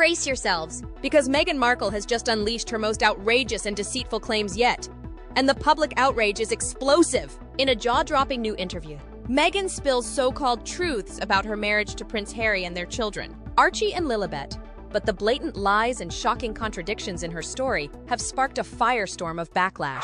Brace yourselves, because Meghan Markle has just unleashed her most outrageous and deceitful claims yet. And the public outrage is explosive. In a jaw-dropping new interview, Meghan spills so-called truths about her marriage to Prince Harry and their children, Archie and Lilibet. But the blatant lies and shocking contradictions in her story have sparked a firestorm of backlash.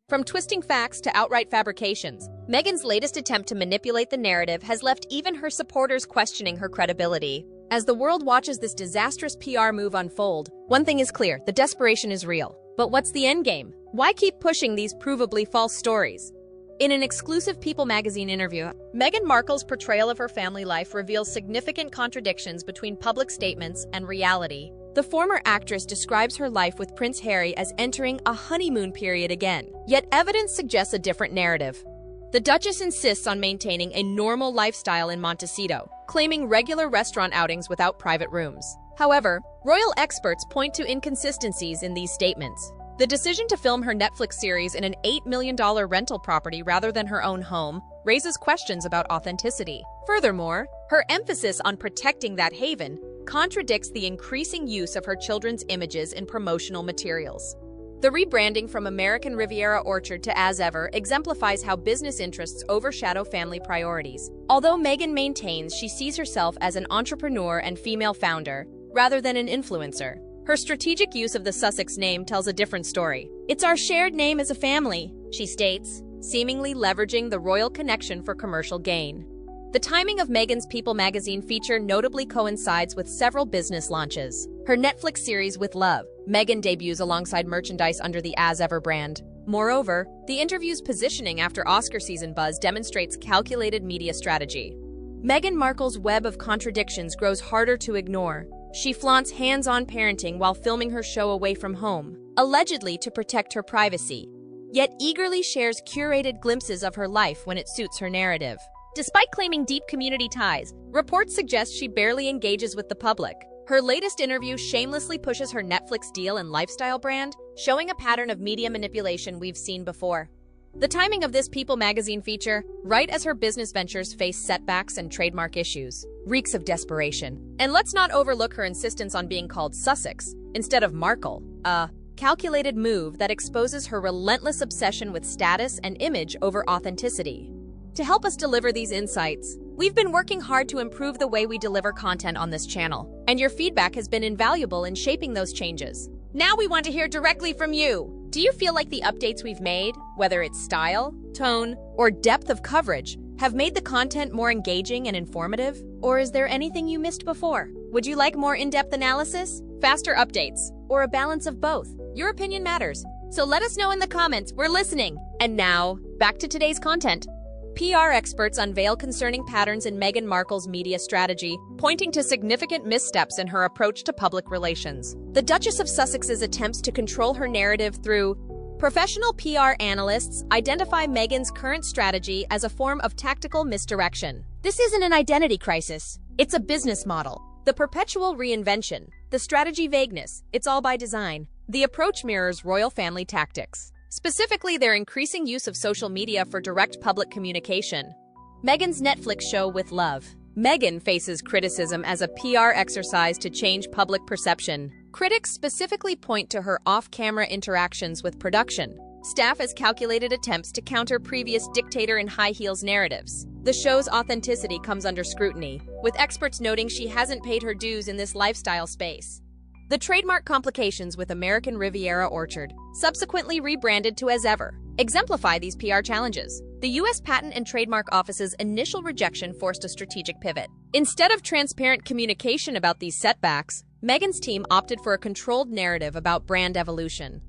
From twisting facts to outright fabrications, Meghan's latest attempt to manipulate the narrative has left even her supporters questioning her credibility. As the world watches this disastrous PR move unfold, one thing is clear: the desperation is real. But what's the endgame? Why keep pushing these provably false stories? In an exclusive People magazine interview, Meghan Markle's portrayal of her family life reveals significant contradictions between public statements and reality. The former actress describes her life with Prince Harry as entering a honeymoon period again, yet evidence suggests a different narrative. The Duchess insists on maintaining a normal lifestyle in Montecito, claiming regular restaurant outings without private rooms. However, royal experts point to inconsistencies in these statements. The decision to film her Netflix series in an $8 million rental property rather than her own home raises questions about authenticity. Furthermore, her emphasis on protecting that haven contradicts the increasing use of her children's images in promotional materials. The rebranding from American Riviera Orchard to As Ever exemplifies how business interests overshadow family priorities. Although Meghan maintains she sees herself as an entrepreneur and female founder, rather than an influencer, her strategic use of the Sussex name tells a different story. "It's our shared name as a family," she states, seemingly leveraging the royal connection for commercial gain. The timing of Meghan's People magazine feature notably coincides with several business launches. Her Netflix series With Love, Meghan debuts alongside merchandise under the As Ever brand. Moreover, the interview's positioning after Oscar season buzz demonstrates calculated media strategy. Meghan Markle's web of contradictions grows harder to ignore. She flaunts hands-on parenting while filming her show away from home, allegedly to protect her privacy, yet eagerly shares curated glimpses of her life when it suits her narrative. Despite claiming deep community ties, reports suggest she barely engages with the public. Her latest interview shamelessly pushes her Netflix deal and lifestyle brand, showing a pattern of media manipulation we've seen before. The timing of this People magazine feature, right as her business ventures face setbacks and trademark issues, reeks of desperation. And let's not overlook her insistence on being called Sussex instead of Markle, a calculated move that exposes her relentless obsession with status and image over authenticity. To help us deliver these insights, we've been working hard to improve the way we deliver content on this channel, and your feedback has been invaluable in shaping those changes. Now we want to hear directly from you. Do you feel like the updates we've made, whether it's style, tone, or depth of coverage, have made the content more engaging and informative? Or is there anything you missed before? Would you like more in-depth analysis, faster updates, or a balance of both? Your opinion matters, so let us know in the comments. We're listening. And now, back to today's content. PR experts unveil concerning patterns in Meghan Markle's media strategy, pointing to significant missteps in her approach to public relations. The Duchess of Sussex's attempts to control her narrative through professional PR analysts identify Meghan's current strategy as a form of tactical misdirection. This isn't an identity crisis, it's a business model. The perpetual reinvention, the strategy vagueness, it's all by design. The approach mirrors royal family tactics, specifically their increasing use of social media for direct public communication. Meghan's Netflix show With Love. Meghan faces criticism as a PR exercise to change public perception. Critics specifically point to her off-camera interactions with production staff as calculated attempts to counter previous dictator in high heels narratives. The show's authenticity comes under scrutiny, with experts noting she hasn't paid her dues in this lifestyle space. The trademark complications with American Riviera Orchard, subsequently rebranded to As Ever, exemplify these PR challenges. The U.S. Patent and Trademark Office's initial rejection forced a strategic pivot. Instead of transparent communication about these setbacks, Meghan's team opted for a controlled narrative about brand evolution.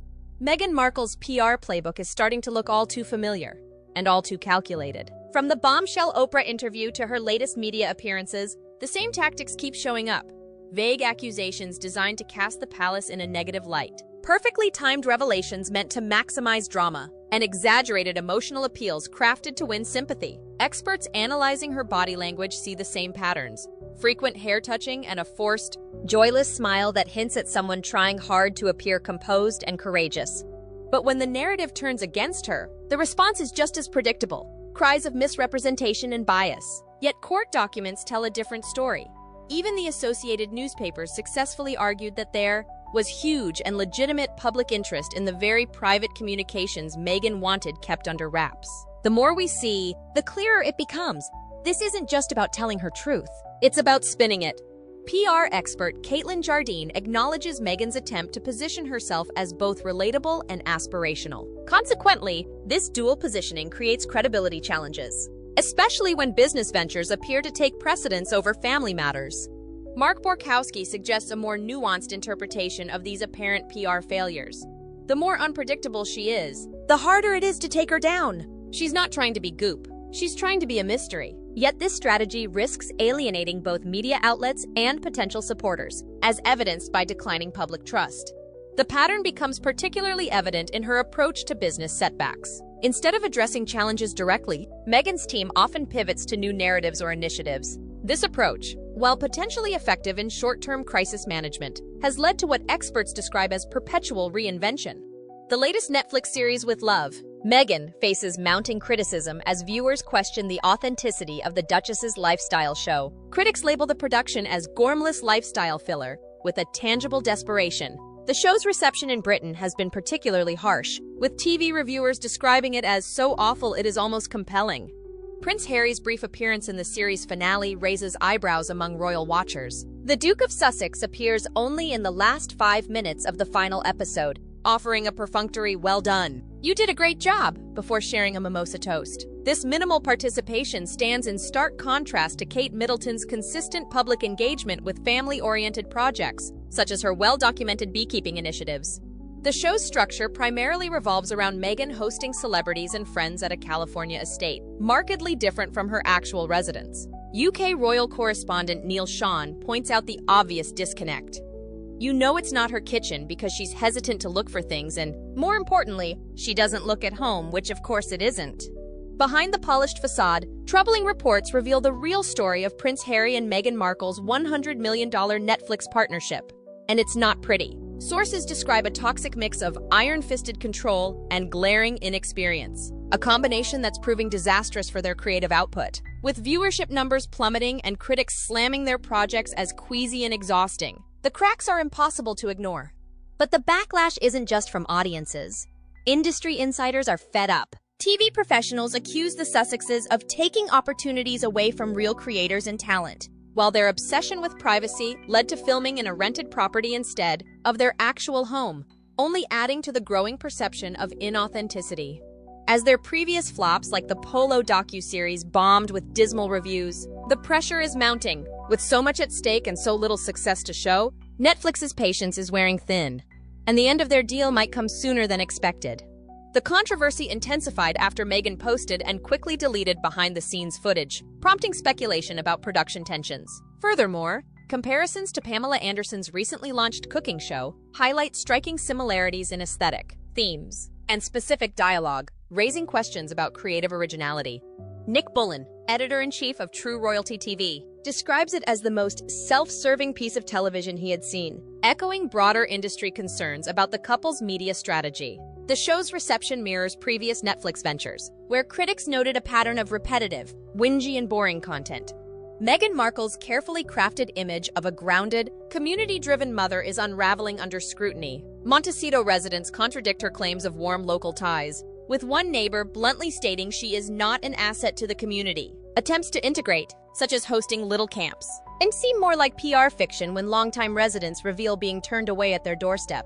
Meghan Markle's PR playbook is starting to look all too familiar and all too calculated. From the bombshell Oprah interview to her latest media appearances, the same tactics keep showing up. Vague accusations designed to cast the palace in a negative light. Perfectly timed revelations meant to maximize drama, and exaggerated emotional appeals crafted to win sympathy. Experts analyzing her body language see the same patterns. Frequent hair touching and a forced, joyless smile that hints at someone trying hard to appear composed and courageous. But when the narrative turns against her, the response is just as predictable. Cries of misrepresentation and bias. Yet court documents tell a different story. Even the Associated Newspapers successfully argued that there was huge and legitimate public interest in the very private communications Meghan wanted kept under wraps. The more we see, the clearer it becomes. This isn't just about telling her truth. It's about spinning it. PR expert Caitlin Jardine acknowledges Meghan's attempt to position herself as both relatable and aspirational. Consequently, this dual positioning creates credibility challenges, especially when business ventures appear to take precedence over family matters. Mark Borkowski suggests a more nuanced interpretation of these apparent PR failures. The more unpredictable she is, the harder it is to take her down. She's not trying to be goop. She's trying to be a mystery. Yet this strategy risks alienating both media outlets and potential supporters, as evidenced by declining public trust. The pattern becomes particularly evident in her approach to business setbacks. Instead of addressing challenges directly, Meghan's team often pivots to new narratives or initiatives. This approach, while potentially effective in short-term crisis management, has led to what experts describe as perpetual reinvention. The latest Netflix series With Love, Meghan faces mounting criticism as viewers question the authenticity of the Duchess's lifestyle show. Critics label the production as gormless lifestyle filler with a tangible desperation. The show's reception in Britain has been particularly harsh, with TV reviewers describing it as so awful it is almost compelling. Prince Harry's brief appearance in the series finale raises eyebrows among royal watchers. The Duke of Sussex appears only in the last 5 minutes of the final episode, offering a perfunctory "well done, you did a great job" before sharing a mimosa toast. This minimal participation stands in stark contrast to Kate Middleton's consistent public engagement with family-oriented projects, such as her well-documented beekeeping initiatives. The show's structure primarily revolves around Meghan hosting celebrities and friends at a California estate, markedly different from her actual residence. UK royal correspondent Neil Sean points out the obvious disconnect. You know it's not her kitchen because she's hesitant to look for things and, more importantly, she doesn't look at home, which of course it isn't. Behind the polished facade, troubling reports reveal the real story of Prince Harry and Meghan Markle's $100 million Netflix partnership. And it's not pretty. Sources describe a toxic mix of iron-fisted control and glaring inexperience, a combination that's proving disastrous for their creative output, with viewership numbers plummeting and critics slamming their projects as queasy and exhausting. The cracks are impossible to ignore. But the backlash isn't just from audiences. Industry insiders are fed up. TV professionals accuse the Sussexes of taking opportunities away from real creators and talent, while their obsession with privacy led to filming in a rented property instead of their actual home, only adding to the growing perception of inauthenticity. As their previous flops like the Polo docuseries bombed with dismal reviews, the pressure is mounting. With so much at stake and so little success to show, Netflix's patience is wearing thin, and the end of their deal might come sooner than expected. The controversy intensified after Meghan posted and quickly deleted behind-the-scenes footage, prompting speculation about production tensions. Furthermore, comparisons to Pamela Anderson's recently launched cooking show highlight striking similarities in aesthetic, themes, and specific dialogue, raising questions about creative originality. Nick Bullen, editor-in-chief of True Royalty TV, describes it as the most self-serving piece of television he had seen, echoing broader industry concerns about the couple's media strategy. The show's reception mirrors previous Netflix ventures, where critics noted a pattern of repetitive, whingy and boring content. Meghan Markle's carefully crafted image of a grounded, community-driven mother is unraveling under scrutiny. Montecito residents contradict her claims of warm local ties, with one neighbor bluntly stating she is not an asset to the community. Attempts to integrate, such as hosting little camps, and seem more like PR fiction when longtime residents reveal being turned away at their doorstep.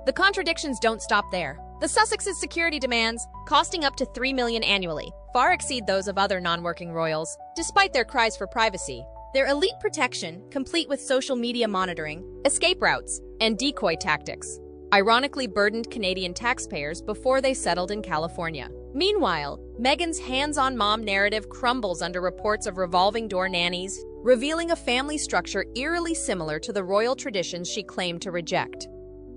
The contradictions don't stop there. The Sussexes' security demands, costing up to $3 million annually, far exceed those of other non-working royals, despite their cries for privacy. Their elite protection, complete with social media monitoring, escape routes, and decoy tactics, ironically burdened Canadian taxpayers before they settled in California. Meanwhile, Meghan's hands-on mom narrative crumbles under reports of revolving door nannies, revealing a family structure eerily similar to the royal traditions she claimed to reject.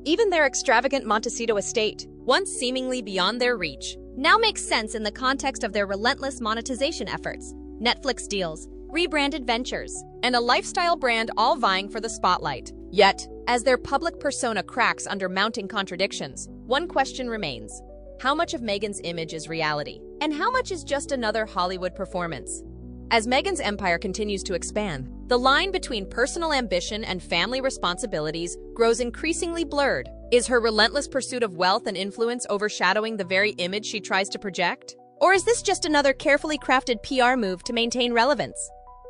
Even their extravagant Montecito estate, once seemingly beyond their reach, now makes sense in the context of their relentless monetization efforts, Netflix deals, rebranded ventures, and a lifestyle brand all vying for the spotlight. Yet, as their public persona cracks under mounting contradictions, one question remains. How much of Meghan's image is reality? And how much is just another Hollywood performance? As Meghan's empire continues to expand, the line between personal ambition and family responsibilities grows increasingly blurred. Is her relentless pursuit of wealth and influence overshadowing the very image she tries to project? Or is this just another carefully crafted PR move to maintain relevance?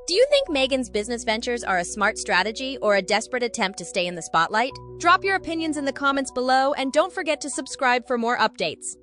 Do you think Meghan's business ventures are a smart strategy or a desperate attempt to stay in the spotlight? Drop your opinions in the comments below and don't forget to subscribe for more updates.